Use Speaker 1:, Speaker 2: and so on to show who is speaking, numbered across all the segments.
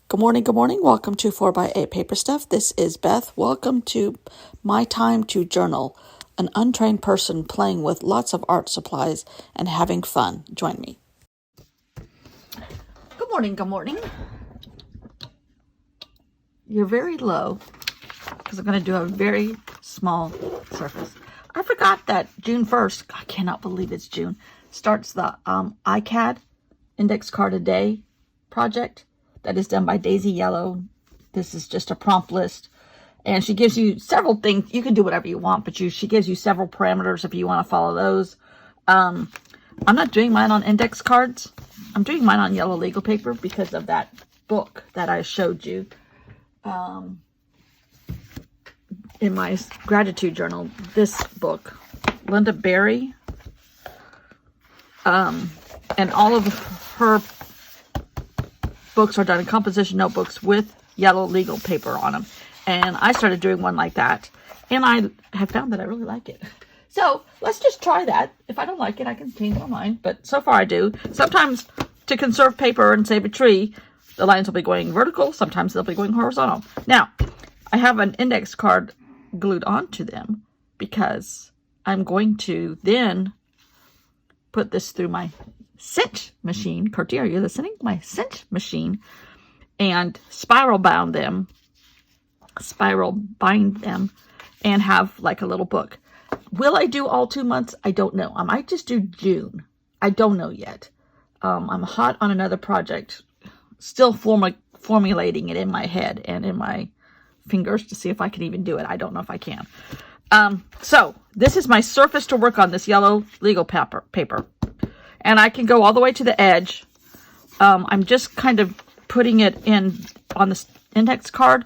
Speaker 1: Good morning, good morning. Welcome to 4x8 Paper Stuff. This is Beth. Welcome to My Time to Journal, an untrained person playing with lots of art supplies and having fun. Join me. Good morning, good morning. You're very low because I'm going to do a very small surface. I forgot that June 1st, I cannot believe it's June, starts the ICAD, Index Card a Day project. That is done by Daisy Yellow. This is just a prompt list. And she gives you several things. You can do whatever you want, but she gives you several parameters if you want to follow those. I'm not doing mine on index cards. I'm doing mine on yellow legal paper because of that book that I showed you in my gratitude journal. This book, Linda Berry, and all of her books are done in composition notebooks with yellow legal paper on them. And I started doing one like that. And I have found that I really like it. So let's just try that. If I don't like it, I can change my mind. But so far I do. Sometimes to conserve paper and save a tree, the lines will be going vertical. Sometimes they'll be going horizontal. Now, I have an index card glued onto them because I'm going to then put this through my cinch machine. Curti, are you listening? My cinch machine, and spiral bind them, and have like a little book. Will I do all 2 months? I don't know. I might just do June. I don't know yet. I'm hot on another project, still formulating it in my head and in my fingers to see if I can even do it. I don't know if I can. So this is my surface to work on, this yellow legal paper. And I can go all the way to the edge. I'm just kind of putting it in on this index card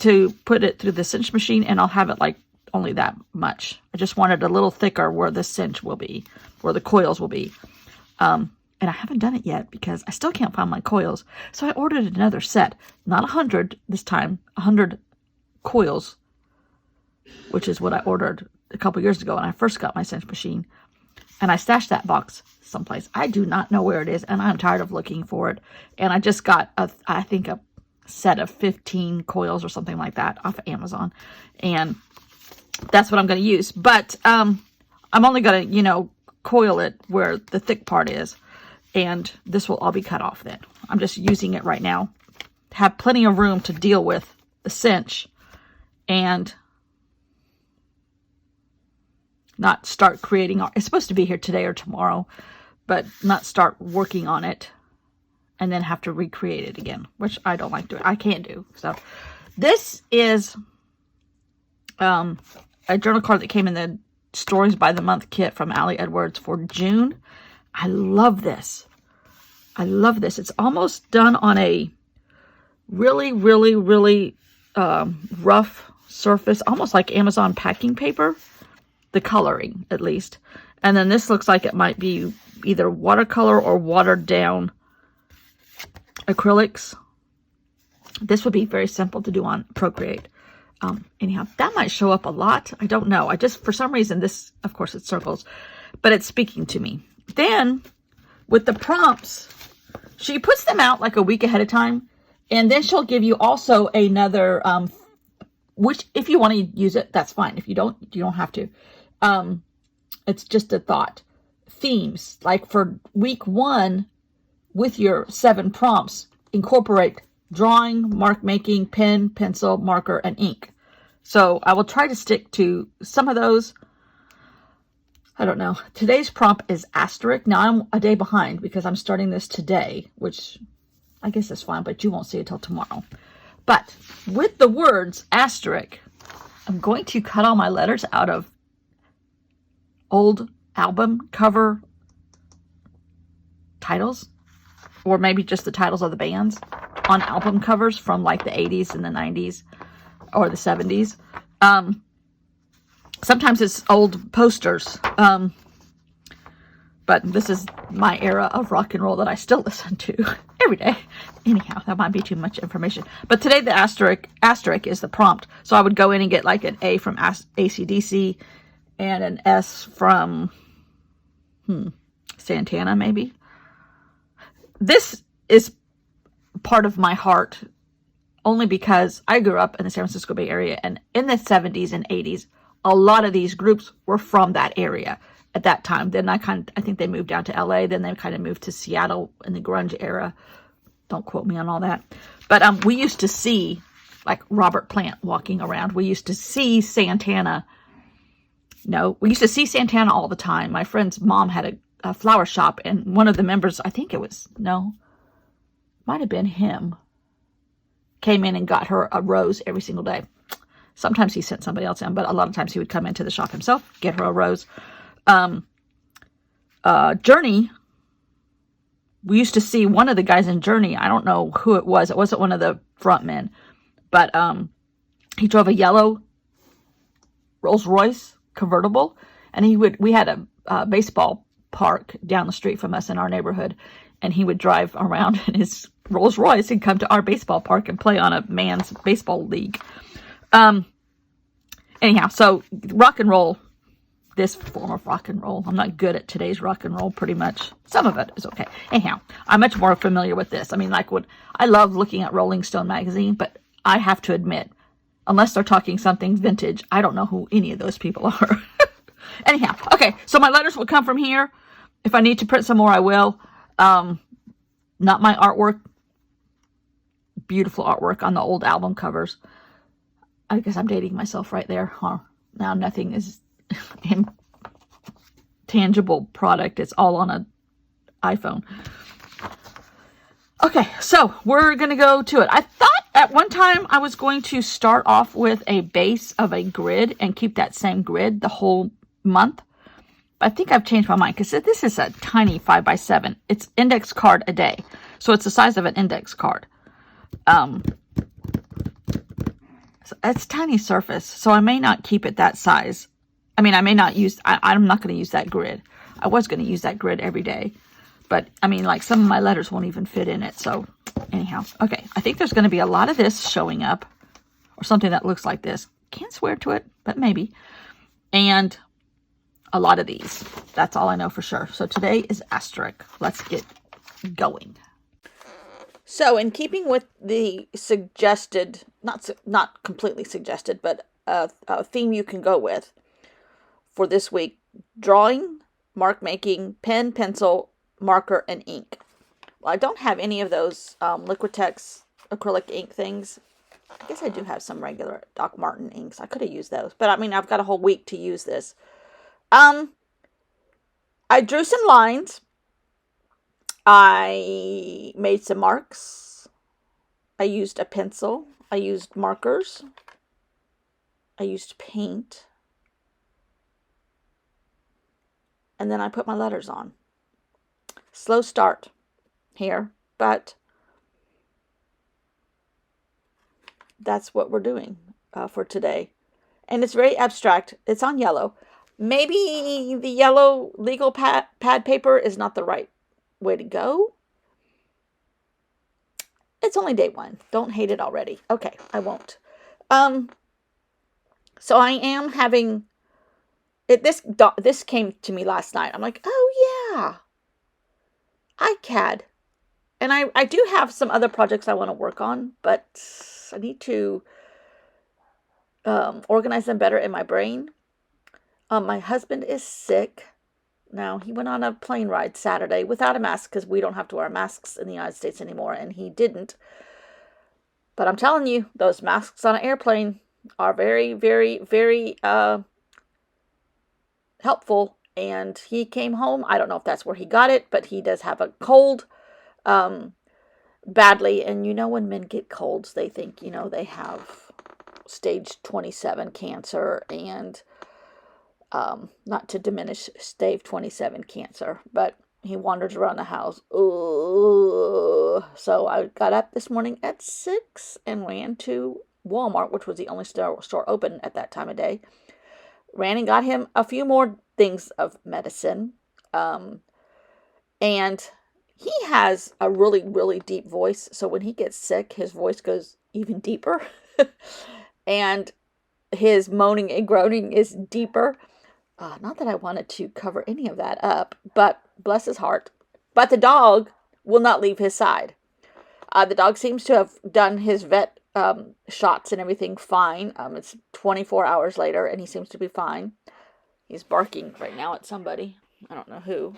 Speaker 1: to put it through the cinch machine, and I'll have it like only that much. I just wanted a little thicker where the cinch will be, where the coils will be. And I haven't done it yet because I still can't find my coils. So I ordered another set, not 100 this time, 100 coils, which is what I ordered a couple years ago when I first got my cinch machine. And I stashed that box someplace. I do not know where it is, and I'm tired of looking for it. And I just got, I think, a set of 15 coils or something like that off of Amazon. And that's what I'm going to use. But I'm only going to, coil it where the thick part is. And this will all be cut off then. I'm just using it right now. Have plenty of room to deal with the cinch and not start creating art. It's supposed to be here today or tomorrow, but not start working on it and then have to recreate it again, which I don't like doing. I can't do. So this is a journal card that came in the Stories by the Month kit from Allie Edwards for June. I love this. I love this. It's almost done on a really, really, really rough surface, almost like Amazon packing paper. The coloring, at least. And then this looks like it might be either watercolor or watered down acrylics. This would be very simple to do on Procreate. Anyhow, that might show up a lot. I don't know. For some reason, this, of course, it's circles, but it's speaking to me. Then, with the prompts, she puts them out like a week ahead of time, and then she'll give you also another, which if you want to use it, that's fine. If you don't, you don't have to. It's just a thought. Themes, like for week 1, with your 7 prompts, incorporate drawing, mark making, pen, pencil, marker, and ink. So I will try to stick to some of those. I don't know. Today's prompt is asterisk. Now I'm a day behind because I'm starting this today, which I guess is fine, but you won't see it till tomorrow. But with the words asterisk, I'm going to cut all my letters out of old album cover titles, or maybe just the titles of the bands on album covers from like the 80s and the 90s or the 70s. Sometimes it's old posters, but this is my era of rock and roll that I still listen to every day. Anyhow, that might be too much information. But today the asterisk is the prompt. So I would go in and get like an A from AC/DC and an S from Santana, maybe. This is part of my heart only because I grew up in the San Francisco Bay Area, and in the 70s and 80s, a lot of these groups were from that area at that time. Then I think they moved down to LA, then they kind of moved to Seattle in the grunge era. Don't quote me on all that. But we used to see like Robert Plant walking around. We used to see Santana. No, we used to see Santana all the time. My friend's mom had a flower shop, and one of the members, I think it was, no, might have been him, came in and got her a rose every single day. Sometimes he sent somebody else in, but a lot of times he would come into the shop himself, get her a rose. Journey, we used to see one of the guys in Journey. I don't know who it was. It wasn't one of the front men, but he drove a yellow Rolls Royce convertible, and we had a baseball park down the street from us in our neighborhood, and he would drive around in his Rolls Royce and come to our baseball park and play on a man's baseball league. Anyhow, so rock and roll, this form of rock and roll, I'm not good at today's rock and roll, pretty much. Some of it is okay. Anyhow, I'm much more familiar with this. I mean, like I love looking at Rolling Stone magazine, but I have to admit, unless they're talking something vintage, I don't know who any of those people are. Anyhow, okay, so my letters will come from here. If I need to print some more, I will. Not my artwork. Beautiful artwork on the old album covers. I guess I'm dating myself right there. Huh? Now nothing is tangible product. It's all on an iPhone. Okay, so we're going to go to it. I thought at one time I was going to start off with a base of a grid and keep that same grid the whole month. But I think I've changed my mind because this is a tiny 5x7. It's index card a day. So it's the size of an index card. So it's tiny surface. So I may not keep it that size. I mean, I may not use, I'm not going to use that grid. I was going to use that grid every day. But, I mean, like, some of my letters won't even fit in it. So, anyhow. Okay, I think there's going to be a lot of this showing up. Or something that looks like this. Can't swear to it, but maybe. And a lot of these. That's all I know for sure. So, today is asterisk. Let's get going. So, in keeping with the suggested, not completely suggested, but a theme you can go with for this week, drawing, mark making, pen, pencil, marker, and ink. Well, I don't have any of those Liquitex acrylic ink things. I guess I do have some regular Doc Martin inks. I could have used those, but I mean, I've got a whole week to use this. I drew some lines. I made some marks. I used a pencil. I used markers. I used paint. And then I put my letters on. Slow start here, but that's what we're doing for today. And it's very abstract. It's on yellow. Maybe the yellow legal pad paper is not the right way to go. It's only day one. Don't hate it already. Okay, I won't. So I am having it. This came to me last night. I'm like, oh yeah, ICAD, and I do have some other projects I want to work on, but I need to organize them better in my brain. My husband is sick. Now, he went on a plane ride Saturday without a mask because we don't have to wear masks in the United States anymore, and he didn't. But I'm telling you, those masks on an airplane are very, very, very helpful. And he came home. I don't know if that's where he got it, but he does have a cold badly. And you know, when men get colds, they think, you know, they have stage 27 cancer and not to diminish stage 27 cancer, but he wanders around the house. Ooh. So I got up this morning at 6 and ran to Walmart, which was the only store open at that time of day. Ran and got him a few more things of medicine. And he has a really, really deep voice. So when he gets sick, his voice goes even deeper. And his moaning and groaning is deeper. Not that I wanted to cover any of that up, but bless his heart. But the dog will not leave his side. The dog seems to have done his vet shots and everything fine. It's 24 hours later, and he seems to be fine. He's barking right now at somebody. I don't know who,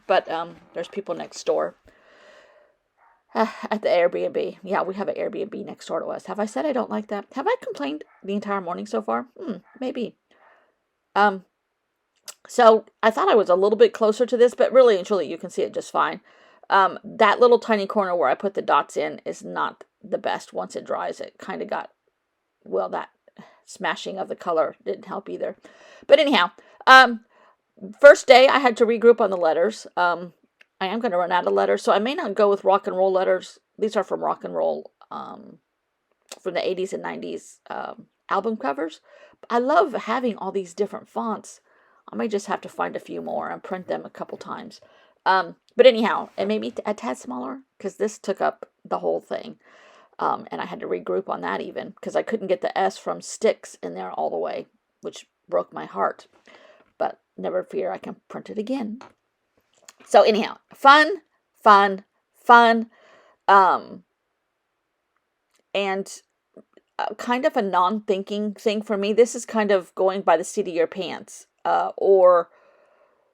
Speaker 1: but there's people next door at the Airbnb. Yeah, we have an Airbnb next door to us. Have I said I don't like that? Have I complained the entire morning so far? Maybe. So I thought I was a little bit closer to this, but really and truly, you can see it just fine. That little tiny corner where I put the dots in is not the best. Once it dries, it kind of got, well, that smashing of the color didn't help either. But anyhow, first day I had to regroup on the letters. I am going to run out of letters, so I may not go with rock and roll letters. These are from rock and roll, from the 80s and 90s album covers. I love having all these different fonts. I may just have to find a few more and print them a couple times. But anyhow, it made me a tad smaller because this took up the whole thing. And I had to regroup on that even because I couldn't get the S from sticks in there all the way, which broke my heart. But never fear, I can print it again. So anyhow, fun. And kind of a non-thinking thing for me. This is kind of going by the seat of your pants, or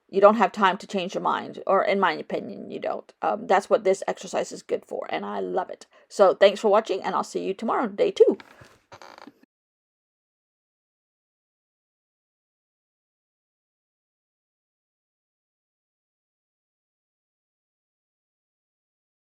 Speaker 1: you don't have time to change your mind, or in my opinion, you don't. That's what this exercise is good for, and I love it. So thanks for watching, and I'll see you tomorrow, day 2.